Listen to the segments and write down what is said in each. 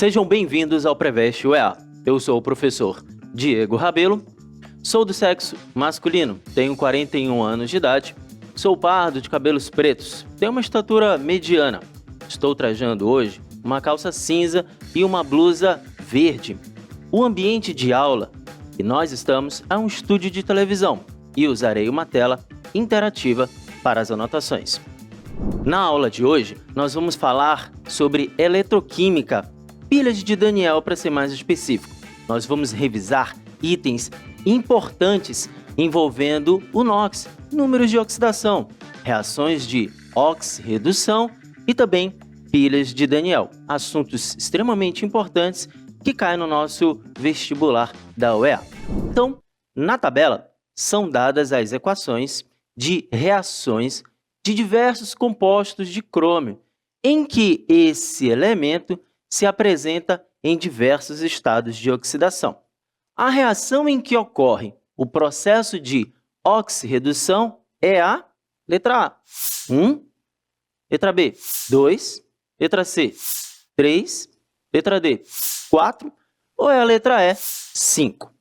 Sejam bem-vindos ao Preveste UEA. Eu sou o professor Diego Rabelo, sou do sexo masculino, tenho 41 anos de idade, sou pardo de cabelos pretos, tenho uma estatura mediana. Estou trajando hoje uma calça cinza e uma blusa verde. O ambiente de aula que nós estamos é um estúdio de televisão e usarei uma tela interativa para as anotações. Na aula de hoje, nós vamos falar sobre eletroquímica, pilhas de Daniel para ser mais específico. Nós vamos revisar itens importantes envolvendo o NOx, números de oxidação, reações de oxirredução e também pilhas de Daniel, assuntos extremamente importantes que caem no nosso vestibular da UEA. Então, na tabela, são dadas as equações de reações de diversos compostos de crômio, em que esse elemento se apresenta em diversos estados de oxidação. A reação em que ocorre o processo de oxirredução é a letra A, 1, letra B, 2, letra C, 3, letra D, 4, ou é a letra E, 5.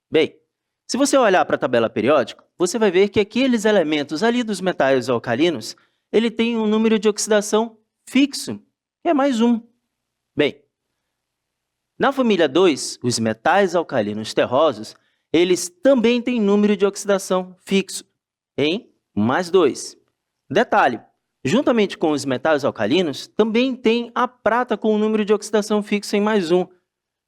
Bem, se você olhar para a tabela periódica, você vai ver que aqueles elementos ali dos metais alcalinos, ele tem um número de oxidação fixo, que é mais 1. Bem, na família 2, os metais alcalinos terrosos, eles também têm número de oxidação fixo, em mais 2. Detalhe, juntamente com os metais alcalinos, também tem a prata com o número de oxidação fixo em mais 1.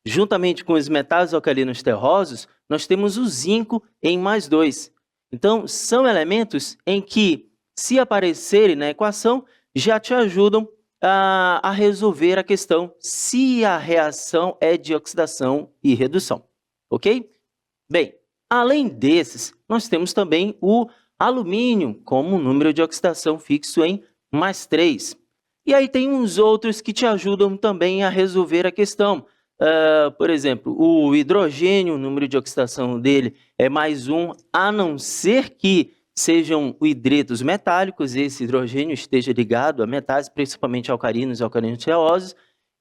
Juntamente com os metais alcalinos terrosos, nós temos o zinco em mais 2. Então, são elementos em que, se aparecerem na equação, já te ajudam a resolver a questão se a reação é de oxidação e redução, ok? Bem, além desses, nós temos também o alumínio como número de oxidação fixo em mais 3. E aí tem uns outros que te ajudam também a resolver a questão. Por exemplo, o hidrogênio, o número de oxidação dele é mais 1, a não ser que sejam hidretos metálicos, esse hidrogênio esteja ligado a metais, principalmente alcalinos e alcalinos terrosos,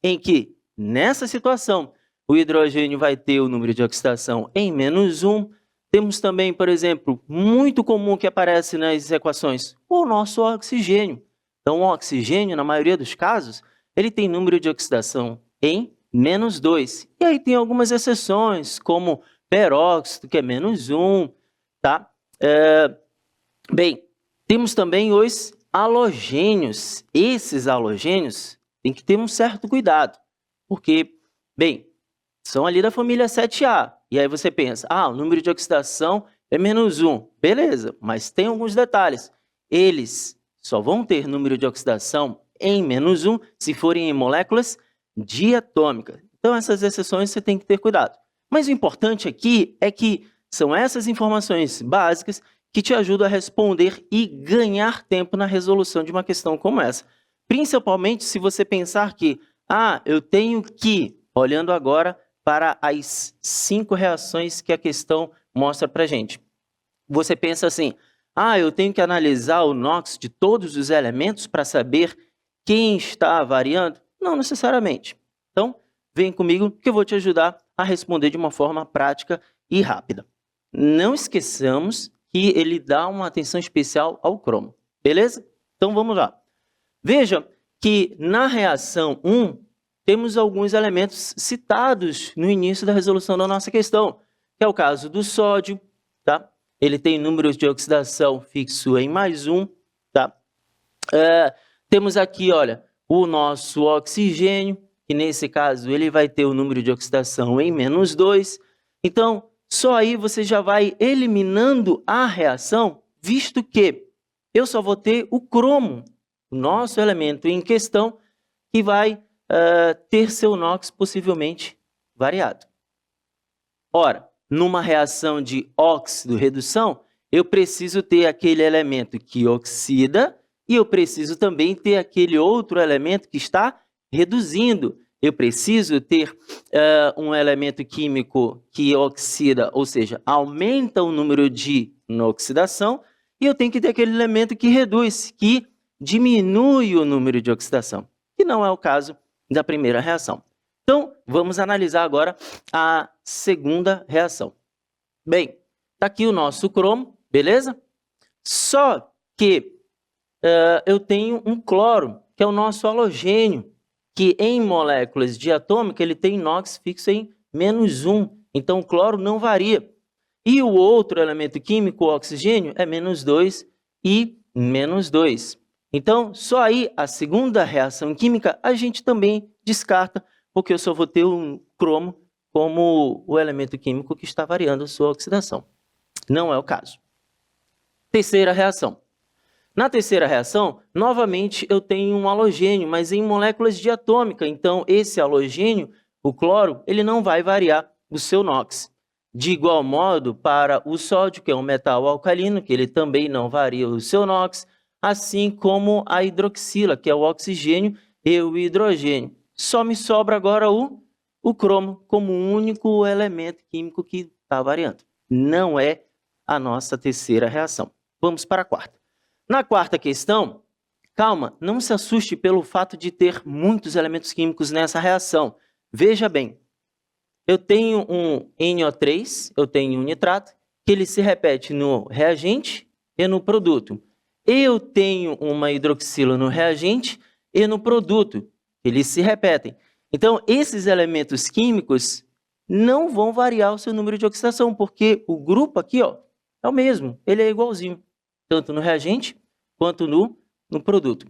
em que, nessa situação, o hidrogênio vai ter o número de oxidação em menos 1. Temos também, por exemplo, muito comum que aparece nas equações, o nosso oxigênio. Então, o oxigênio, na maioria dos casos, ele tem número de oxidação em menos 2. E aí tem algumas exceções, como peróxido, que é menos 1, tá? Bem, temos também os halogênios. Esses halogênios tem que ter um certo cuidado, porque, bem, são ali da família 7A. E aí você pensa, o número de oxidação é menos 1. Beleza, mas tem alguns detalhes. Eles só vão ter número de oxidação em menos 1 se forem em moléculas diatômicas. Então, essas exceções você tem que ter cuidado. Mas o importante aqui é que são essas informações básicas que te ajudam a responder e ganhar tempo na resolução de uma questão como essa. Principalmente se você pensar que, eu tenho que, olhando agora para as 5 reações que a questão mostra para a gente. Você pensa assim, eu tenho que analisar o NOx de todos os elementos para saber quem está variando? Não necessariamente. Então, vem comigo que eu vou te ajudar a responder de uma forma prática e rápida. Não esqueçamos que ele dá uma atenção especial ao cromo, beleza? Então, vamos lá. Veja que na reação 1, temos alguns elementos citados no início da resolução da nossa questão, que é o caso do sódio, tá? Ele tem números de oxidação fixo em mais 1, tá? Temos aqui, olha, o nosso oxigênio, que nesse caso ele vai ter o número de oxidação em menos 2. Então, só aí você já vai eliminando a reação, visto que eu só vou ter o cromo, o nosso elemento em questão, que vai ter seu NOx possivelmente variado. Ora, numa reação de óxido-redução, eu preciso ter aquele elemento que oxida e eu preciso também ter aquele outro elemento que está reduzindo. Eu preciso ter um elemento químico que oxida, ou seja, aumenta o número de oxidação, e eu tenho que ter aquele elemento que reduz, que diminui o número de oxidação, que não é o caso da primeira reação. Então, vamos analisar agora a segunda reação. Bem, está aqui o nosso cromo, beleza? Só que eu tenho um cloro, que é o nosso halogênio, que em moléculas diatômicas ele tem NOx fixo em -1. Então, o cloro não varia. E o outro elemento químico, o oxigênio, é -2 e -2. Então, só aí a segunda reação química a gente também descarta, porque eu só vou ter um cromo como o elemento químico que está variando a sua oxidação. Não é o caso. Terceira reação. Na terceira reação, novamente eu tenho um halogênio, mas em moléculas diatômicas. Então, esse halogênio, o cloro, ele não vai variar o seu NOx. De igual modo, para o sódio, que é um metal alcalino, que ele também não varia o seu NOx, assim como a hidroxila, que é o oxigênio e o hidrogênio. Só me sobra agora o cromo como único elemento químico que está variando. Não é a nossa terceira reação. Vamos para a quarta. Na quarta questão, calma, não se assuste pelo fato de ter muitos elementos químicos nessa reação. Veja bem, eu tenho um NO3, eu tenho um nitrato, que ele se repete no reagente e no produto. Eu tenho uma hidroxila no reagente e no produto, eles se repetem. Então, esses elementos químicos não vão variar o seu número de oxidação, porque o grupo aqui ó, é o mesmo, ele é igualzinho, tanto no reagente quanto no produto.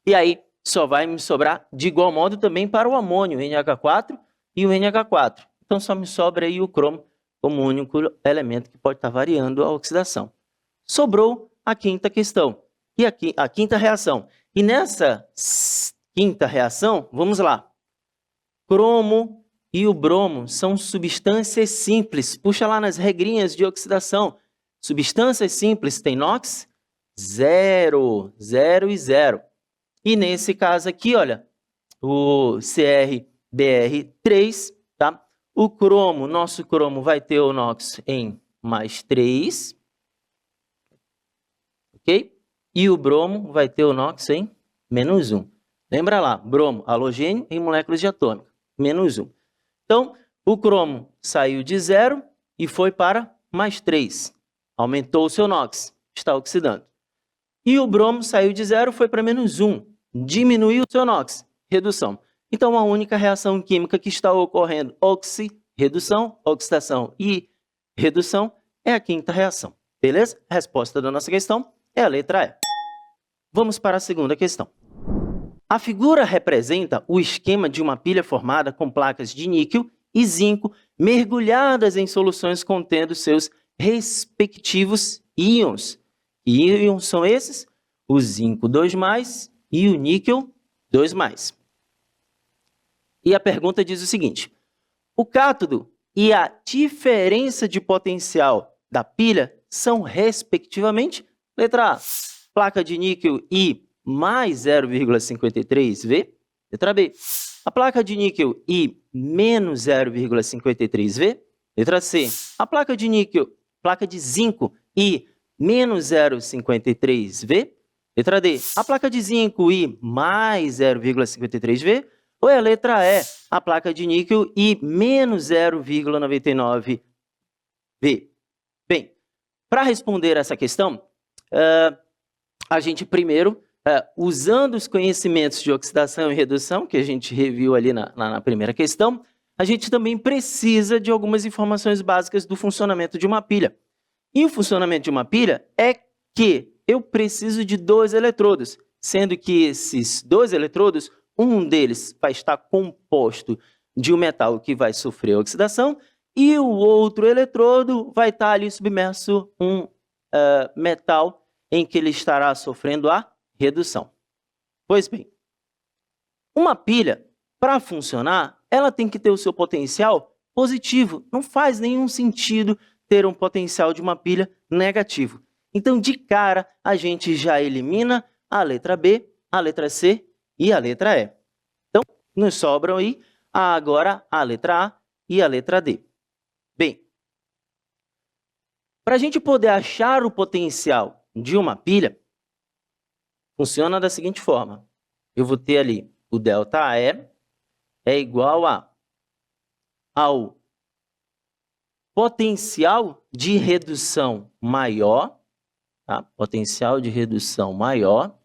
E aí, só vai me sobrar de igual modo também para o amônio, o NH4 e o NH4. Então, só me sobra aí o cromo como único elemento que pode estar variando a oxidação. Sobrou a quinta questão, e aqui a quinta reação. E nessa quinta reação, vamos lá. Cromo e o bromo são substâncias simples. Puxa lá nas regrinhas de oxidação. Substâncias simples tem NOx? 0, 0 e 0. E nesse caso aqui, olha, o CrBr3, tá? O cromo, nosso cromo vai ter o NOx em +3, ok? E o bromo vai ter o NOx em -1. Lembra lá, bromo, halogênio em moléculas diatômicas, -1. Então, o cromo saiu de 0 e foi para +3. Aumentou o seu NOx, está oxidando. E o bromo saiu de 0 e foi para -1. Diminuiu o seu NOx, redução. Então, a única reação química que está ocorrendo, redução, oxidação e redução, é a quinta reação. Beleza? A resposta da nossa questão é a letra E. Vamos para a segunda questão. A figura representa o esquema de uma pilha formada com placas de níquel e zinco mergulhadas em soluções contendo seus respectivos íons. Que íons são esses? O zinco 2+, e o níquel 2+. E a pergunta diz o seguinte: o cátodo e a diferença de potencial da pilha são, respectivamente, letra A, placa de níquel I mais 0,53 V, letra B, a placa de níquel I menos 0,53 V, letra C, a placa de níquel, placa de zinco I menos 0,53 V, letra D, a placa de zinco I mais 0,53 V, ou é a letra E, a placa de níquel I menos 0,99 V. Bem, para responder essa questão, a gente primeiro, usando os conhecimentos de oxidação e redução, que a gente reviu ali na primeira questão, a gente também precisa de algumas informações básicas do funcionamento de uma pilha. E o funcionamento de uma pilha é que eu preciso de 2 eletrodos, sendo que esses 2 eletrodos, um deles vai estar composto de um metal que vai sofrer oxidação e o outro eletrodo vai estar ali submerso um metal em que ele estará sofrendo a redução. Pois bem, uma pilha, para funcionar, ela tem que ter o seu potencial positivo. Não faz nenhum sentido ter um potencial de uma pilha negativo. Então, de cara, a gente já elimina a letra B, a letra C e a letra E. Então, nos sobram aí agora a letra A e a letra D. Bem, para a gente poder achar o potencial de uma pilha, funciona da seguinte forma. Eu vou ter ali o ΔE é igual ao potencial de redução maior, tá? Potencial de redução maior,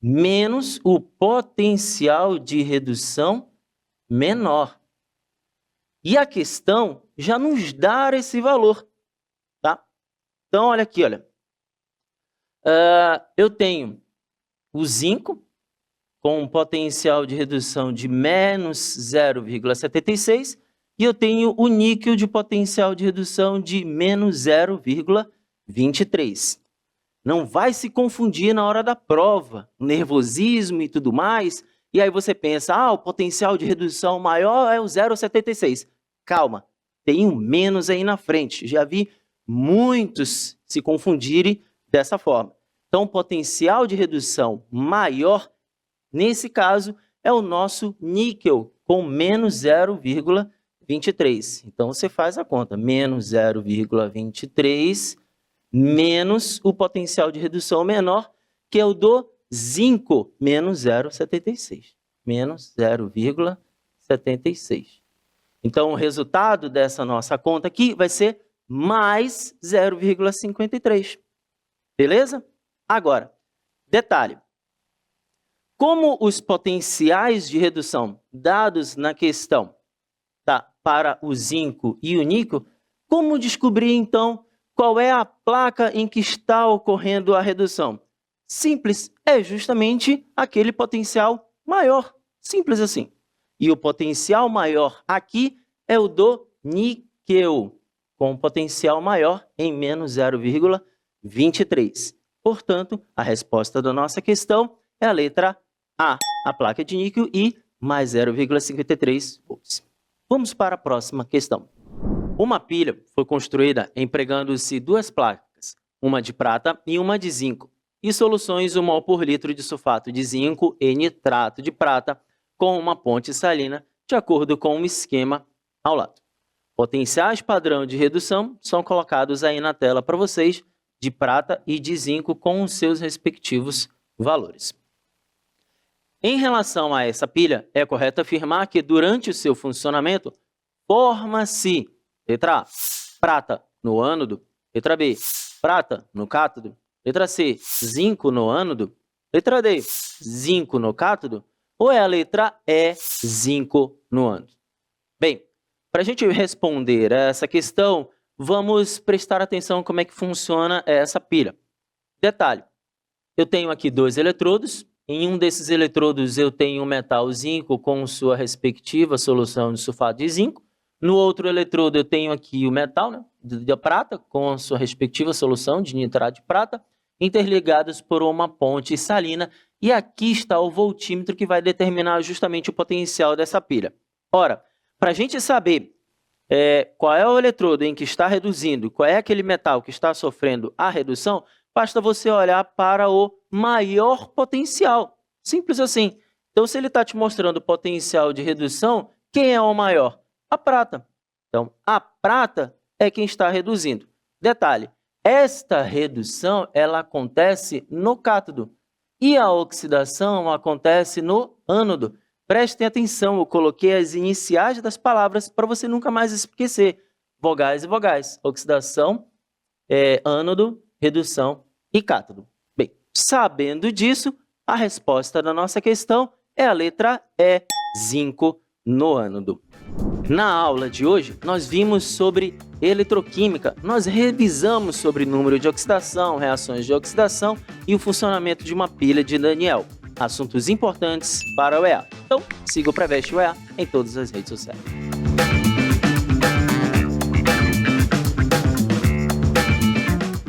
menos o potencial de redução menor. E a questão já nos dá esse valor, tá? Então, olha aqui, olha. Eu tenho o zinco com um potencial de redução de menos 0,76 e eu tenho o níquel de potencial de redução de menos 0,23. Não vai se confundir na hora da prova, nervosismo e tudo mais, e aí você pensa, o potencial de redução maior é o 0,76. Calma, tem um menos aí na frente. Já vi muitos se confundirem dessa forma. Então, o potencial de redução maior, nesse caso, é o nosso níquel, com menos 0,23. Então, você faz a conta, menos 0,23 menos o potencial de redução menor, que é o do zinco, menos 0,76. Menos 0,76. Então, o resultado dessa nossa conta aqui vai ser mais 0,53. Beleza? Agora, detalhe. Como os potenciais de redução dados na questão para o zinco e o níquel, como descobrir, então, qual é a placa em que está ocorrendo a redução? Simples, é justamente aquele potencial maior. Simples assim. E o potencial maior aqui é o do níquel, com potencial maior em menos 0,23. Portanto, a resposta da nossa questão é a letra A, a placa de níquel e mais 0,53 volts. Vamos para a próxima questão. Uma pilha foi construída empregando-se duas placas, uma de prata e uma de zinco, e soluções 1 mol por litro de sulfato de zinco e nitrato de prata com uma ponte salina, de acordo com um esquema ao lado. Potenciais padrão de redução são colocados aí na tela para vocês, de prata e de zinco com os seus respectivos valores. Em relação a essa pilha, é correto afirmar que durante o seu funcionamento, forma-se, letra A, prata no ânodo, letra B, prata no cátodo, letra C, zinco no ânodo, letra D, zinco no cátodo, ou é a letra E, zinco no ânodo? Bem, para a gente responder a essa questão, vamos prestar atenção como é que funciona essa pilha. Detalhe, eu tenho aqui dois eletrodos. Em um desses eletrodos eu tenho o metal zinco com sua respectiva solução de sulfato de zinco. No outro eletrodo eu tenho aqui o metal, de prata com sua respectiva solução de nitrato de prata, interligados por uma ponte salina. E aqui está o voltímetro que vai determinar justamente o potencial dessa pilha. Ora, para a gente saber qual é o eletrodo em que está reduzindo, qual é aquele metal que está sofrendo a redução, basta você olhar para o maior potencial. Simples assim. Então, se ele está te mostrando o potencial de redução, quem é o maior? A prata. Então, a prata é quem está reduzindo. Detalhe, esta redução ela acontece no cátodo e a oxidação acontece no ânodo. Prestem atenção, eu coloquei as iniciais das palavras para você nunca mais esquecer. Vogais e vogais. Oxidação, ânodo, redução e cátodo. Bem, sabendo disso, a resposta da nossa questão é a letra E, zinco no ânodo. Na aula de hoje, nós vimos sobre eletroquímica, nós revisamos sobre número de oxidação, reações de oxidação e o funcionamento de uma pilha de Daniel. Assuntos importantes para o EA. Então, siga o Preveste UEA em todas as redes sociais.